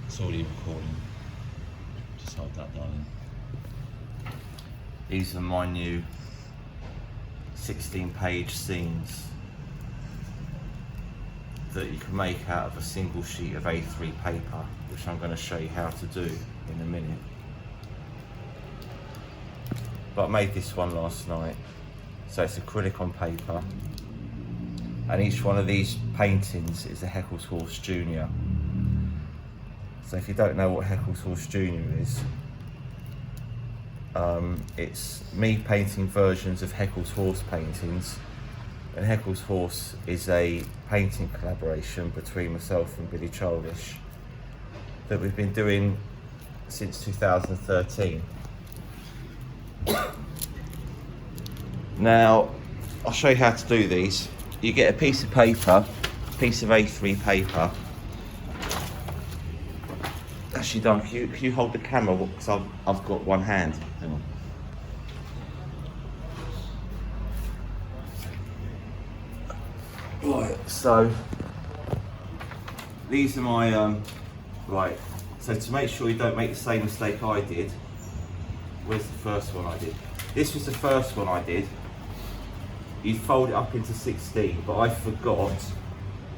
It's already recording. Just hold that, darling. These are my new 16-page zines that you can make out of a single sheet of A3 paper, which I'm going to show you how to do in a minute. But I made this one last night. So it's acrylic on paper, and each one of these paintings is a Heckles Horse Junior. So if you don't know what Heckles Horse Junior is, it's me painting versions of Heckles Horse paintings. And Heckles Horse is a painting collaboration between myself and Billy Childish that we've been doing since 2013. Now, I'll show you how to do these. You get a piece of paper, a piece of A3 paper. Actually, Don, can you hold the camera? Because I've got one hand. Hang on. Right, so these are my, right, so to make sure you don't make the same mistake I did, where's the first one I did? This was the first one I did. You fold it up into 16, but I forgot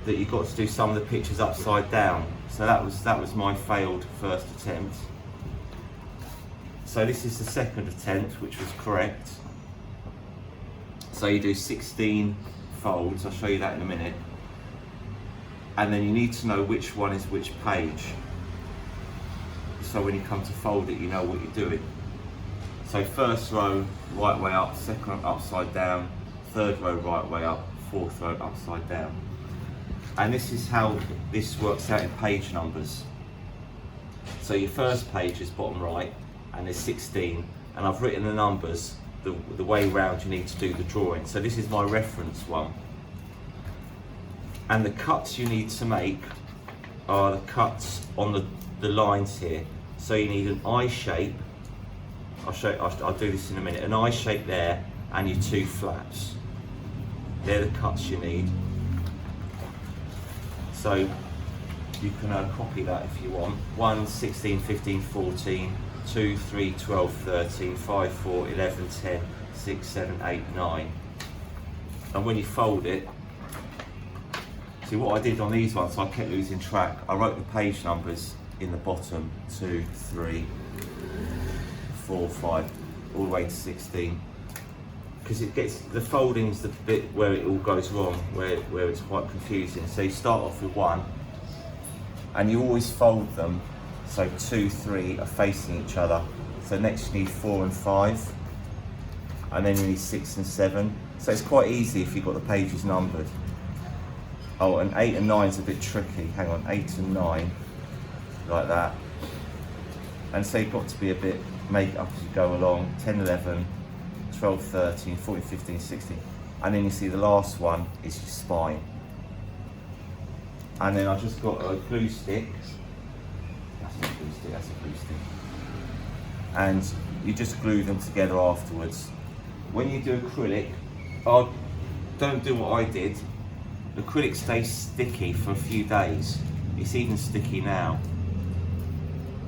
that you've got to do some of the pictures upside down. So that was my failed first attempt. So this is the second attempt, which was correct. So you do 16 folds, I'll show you that in a minute. And then you need to know which one is which page. So when you come to fold it, you know what you're doing. So first row, right way up, second row upside down, third row right way up, fourth row upside down. And this is how this works out in page numbers. So your first page is bottom right, and there's 16, and I've written the numbers the way round you need to do the drawing. So this is my reference one. And the cuts you need to make are the cuts on the lines here. So you need an I shape. I'll do this in a minute. An I shape there, and your two flaps. They're the cuts you need. So you can copy that if you want. 1, 16, 15, 14, 2, 3, 12, 13, 5, 4, 11, 10, 6, 7, 8, 9. And when you fold it, see what I did on these ones, so I kept losing track. I wrote the page numbers in the bottom, 2, 3, 4, 5, all the way to 16. Because it gets, the folding's the bit where it all goes wrong, where it's quite confusing. So you start off with 1, and you always fold them, so 2, 3 are facing each other. So next you need 4 and 5, and then you need 6 and 7. So it's quite easy if you've got the pages numbered. Oh, and 8 and 9 is a bit tricky. Hang on, 8 and 9, like that. And so you've got to be a bit, make it up as you go along. 10, 11, 12, 13, 14, 15, 16. And then you see the last one is your spine. And then I've just got a glue stick. That's not a glue stick, that's a glue stick. And you just glue them together afterwards. When you do acrylic, don't do what I did. Acrylic stays sticky for a few days. It's even sticky now.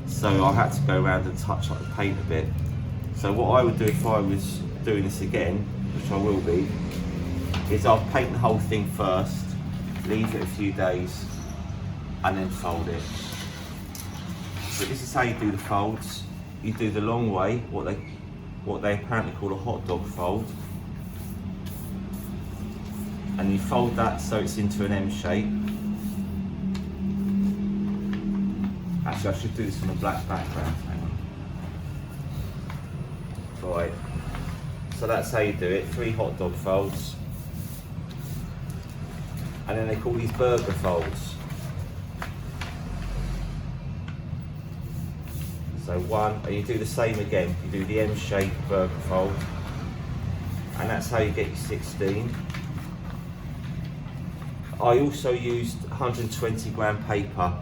So I had to go around and touch up the paint a bit. So what I would do if I was doing this again, which I will be, is I'll paint the whole thing first, leave it a few days, and then fold it. So this is how you do the folds. You do the long way, what they apparently call a hot dog fold. And you fold that so it's into an M shape. Actually, I should do this on a black background. Hang on. Right. So that's how you do it. 3 hot dog folds. And then they call these burger folds. So 1, and you do the same again. You do the M shape burger fold. And that's how you get your 16. I also used 120 gram paper.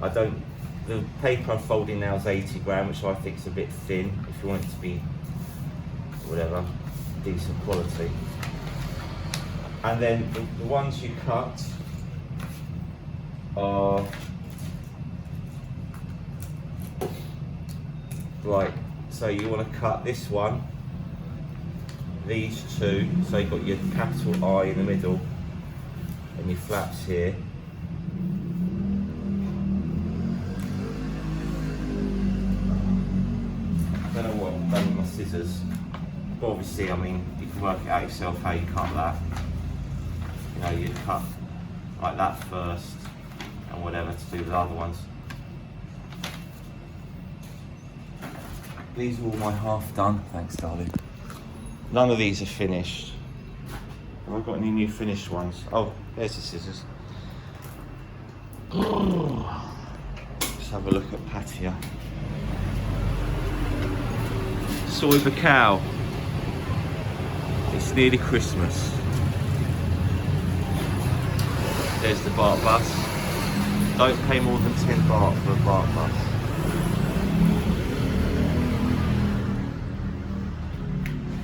The paper I'm folding now is 80 gram, which I think is a bit thin if you want it to be, whatever, decent quality. And then the ones you cut are Right, so you want to cut this one, these two, so you've got your capital I in the middle and your flaps here. I don't know what I've done with my scissors, but obviously, I mean, you can work it out yourself how you cut that. You know, you cut like that first and whatever to do with the other ones. These are all my half done. Thanks, darling. None of these are finished. Have I got any new finished ones? Oh, there's the scissors. Let's have a look at Patia. Soy the cow. It's nearly Christmas. There's the BART bus. Don't pay more than 10 baht for a BART